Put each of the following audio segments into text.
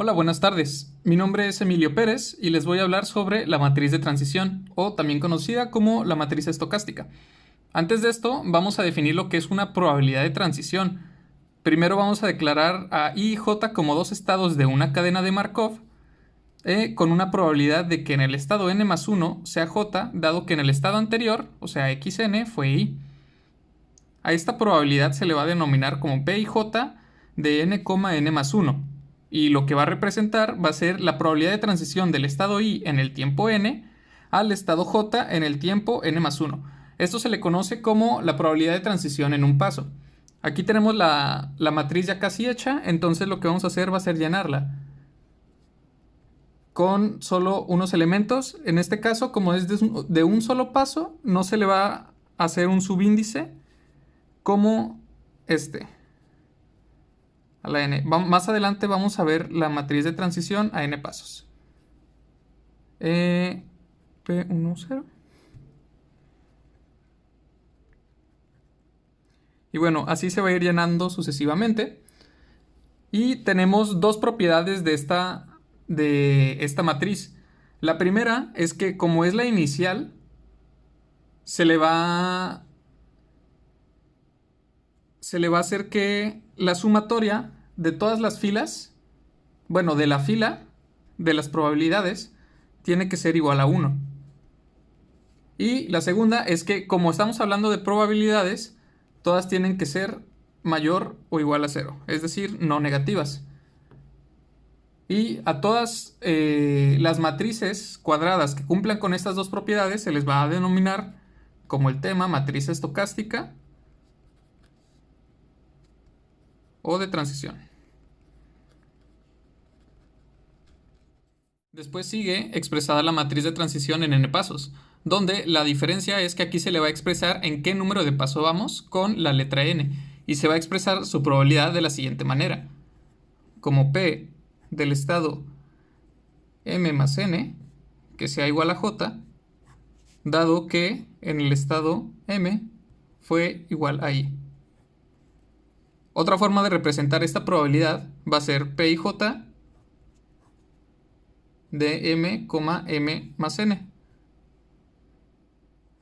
Hola, buenas tardes. Mi nombre es Emilio Pérez y les voy a hablar sobre la matriz de transición, o también conocida como la matriz estocástica. Antes de esto, vamos a definir lo que es una probabilidad de transición. Primero vamos a declarar a I y J como dos estados de una cadena de Markov, con una probabilidad de que en el estado n más 1 sea J, dado que en el estado anterior, o sea xn, fue I. A esta probabilidad se le va a denominar como P y J de n, n más 1. Y lo que va a representar va a ser la probabilidad de transición del estado I en el tiempo n al estado J en el tiempo n más 1. Esto se le conoce como la probabilidad de transición en un paso. Aquí tenemos la matriz ya casi hecha, entonces lo que vamos a hacer va a ser llenarla con solo unos elementos. En este caso, como es de un solo paso, no se le va a hacer un subíndice como este, a la n. Más adelante vamos a ver la matriz de transición a n pasos. P1, 0. Y bueno, así se va a ir llenando sucesivamente. Y tenemos dos propiedades de esta matriz. La primera es que como es la inicial, se le va a hacer que la sumatoria de todas las filas, bueno, de la fila de las probabilidades, tiene que ser igual a 1. Y la segunda es que como estamos hablando de probabilidades, todas tienen que ser mayor o igual a 0, es decir, no negativas. Y a todas las matrices cuadradas que cumplan con estas dos propiedades se les va a denominar como el tema matriz estocástica o de transición. Después sigue expresada la matriz de transición en n pasos, donde la diferencia es que aquí se le va a expresar en qué número de paso vamos con la letra n, y se va a expresar su probabilidad de la siguiente manera. Como P del estado m más n, que sea igual a j, dado que en el estado m fue igual a i. Otra forma de representar esta probabilidad va a ser P y j de m, m más n.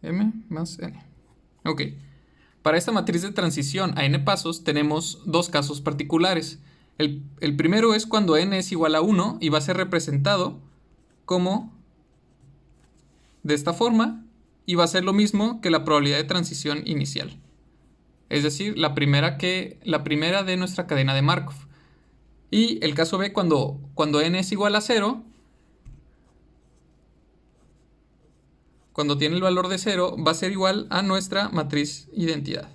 M más n. Ok. Para esta matriz de transición a n pasos tenemos dos casos particulares. El primero es cuando n es igual a 1 y va a ser representado como de esta forma y va a ser lo mismo que la probabilidad de transición inicial. Es decir, la primera de nuestra cadena de Markov. Y el caso B cuando n es igual a 0, cuando tiene el valor de 0, va a ser igual a nuestra matriz identidad,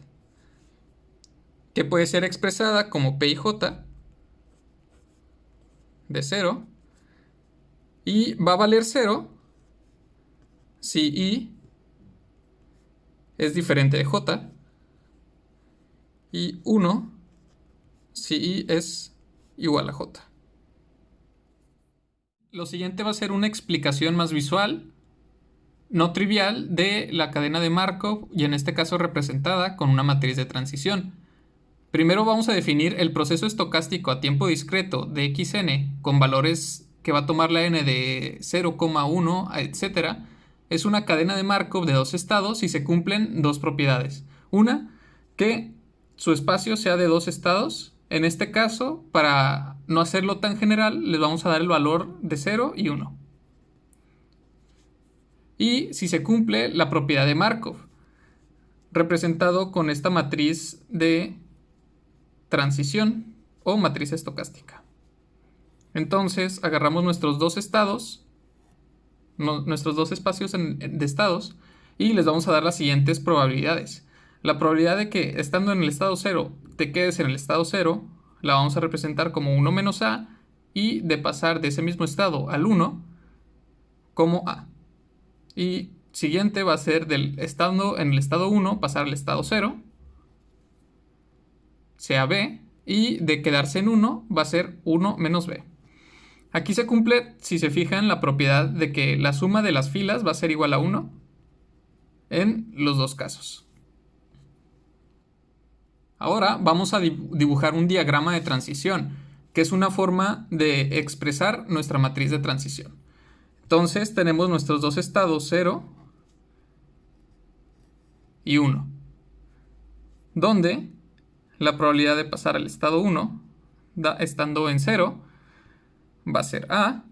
que puede ser expresada como P y J de 0, y va a valer 0 si I es diferente de J, y 1 si I es igual a J. Lo siguiente va a ser una explicación más visual, no trivial, de la cadena de Markov, y en este caso representada con una matriz de transición. Primero vamos a definir el proceso estocástico a tiempo discreto de xn con valores que va a tomar la n de 0,1, etc. Es una cadena de Markov de dos estados y se cumplen dos propiedades. Una, que su espacio sea de dos estados. En este caso, para no hacerlo tan general, les vamos a dar el valor de 0 y 1. Y si se cumple la propiedad de Markov, representado con esta matriz de transición o matriz estocástica. Entonces agarramos nuestros dos estados, nuestros dos espacios de estados, y les vamos a dar las siguientes probabilidades. La probabilidad de que estando en el estado 0 te quedes en el estado 0 la vamos a representar como 1 menos a, y de pasar de ese mismo estado al 1 como a. Y siguiente va a ser estando en el estado 1 pasar al estado 0, sea b, y de quedarse en 1 va a ser 1 menos b. Aquí se cumple, si se fijan, la propiedad de que la suma de las filas va a ser igual a 1 en los dos casos. Ahora vamos a dibujar un diagrama de transición. que es una forma de expresar nuestra matriz de transición. Entonces tenemos nuestros dos estados 0 y 1, donde la probabilidad de pasar al estado 1, estando en 0, va a ser A.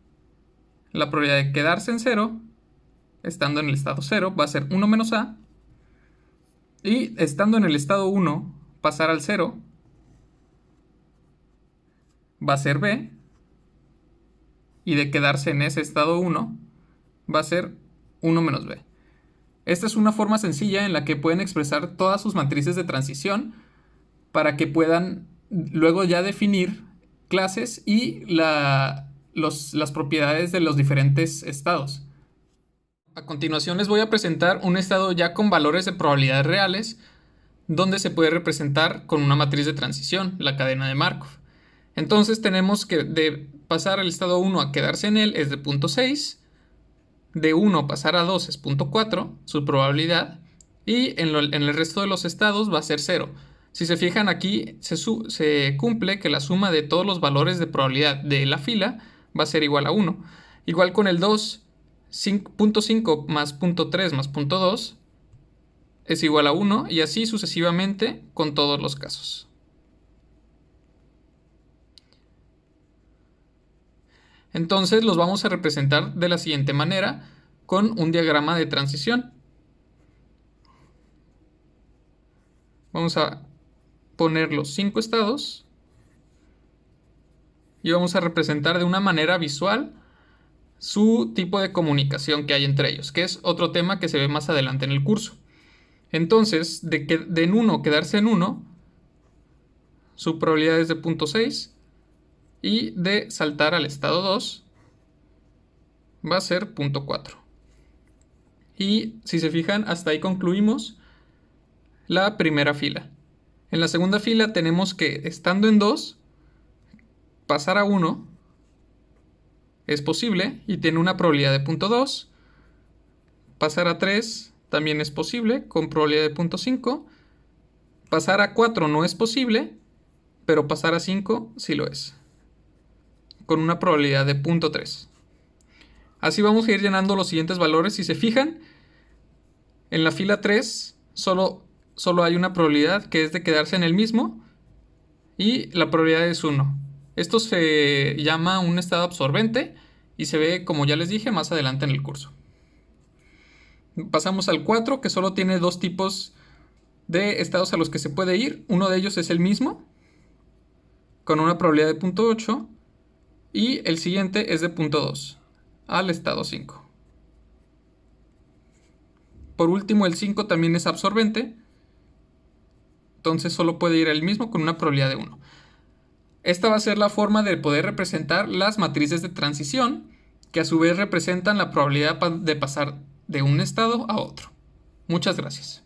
La probabilidad de quedarse en 0, estando en el estado 0, va a ser 1 menos A. Y estando en el estado 1, pasar al 0, va a ser B. Y de quedarse en ese estado 1, va a ser 1 menos B. Esta es una forma sencilla en la que pueden expresar todas sus matrices de transición para que puedan luego ya definir clases y las propiedades de los diferentes estados. A continuación les voy a presentar un estado ya con valores de probabilidades reales, donde se puede representar con una matriz de transición, la cadena de Markov. Entonces tenemos que de pasar al estado 1 a quedarse en él es de 0.6, de 1 pasar a 2 es 0.4, su probabilidad, y en el resto de los estados va a ser 0. Si se fijan aquí, se cumple que la suma de todos los valores de probabilidad de la fila va a ser igual a 1. Igual con el 2, 0.5 más 0.3 más 0.2 es igual a 1, y así sucesivamente con todos los casos. Entonces los vamos a representar de la siguiente manera, con un diagrama de transición. Vamos a poner los 5 estados y vamos a representar de una manera visual su tipo de comunicación que hay entre ellos, que es otro tema que se ve más adelante en el curso. Entonces, de en 1 quedarse en 1, su probabilidad es de 0.6, y de saltar al estado 2 va a ser 0.4. Y si se fijan, hasta ahí concluimos la primera fila. En la segunda fila tenemos que, estando en 2, pasar a 1 es posible y tiene una probabilidad de 0.2. Pasar a 3 también es posible con probabilidad de 0.5. Pasar a 4 no es posible, pero pasar a 5 sí lo es, con una probabilidad de 0.3. Así vamos a ir llenando los siguientes valores. Si se fijan, en la fila 3 solo hay una probabilidad, que es de quedarse en el mismo, y la probabilidad es 1. Esto se llama un estado absorbente y se ve, como ya les dije, más adelante en el curso. Pasamos al 4, que solo tiene dos tipos de estados a los que se puede ir. Uno de ellos es el mismo, con una probabilidad de 0.8, y el siguiente es de 0.2 al estado 5. Por último, el 5 también es absorbente, entonces solo puede ir el mismo con una probabilidad de 1. Esta va a ser la forma de poder representar las matrices de transición, que a su vez representan la probabilidad de pasar de un estado a otro. Muchas gracias.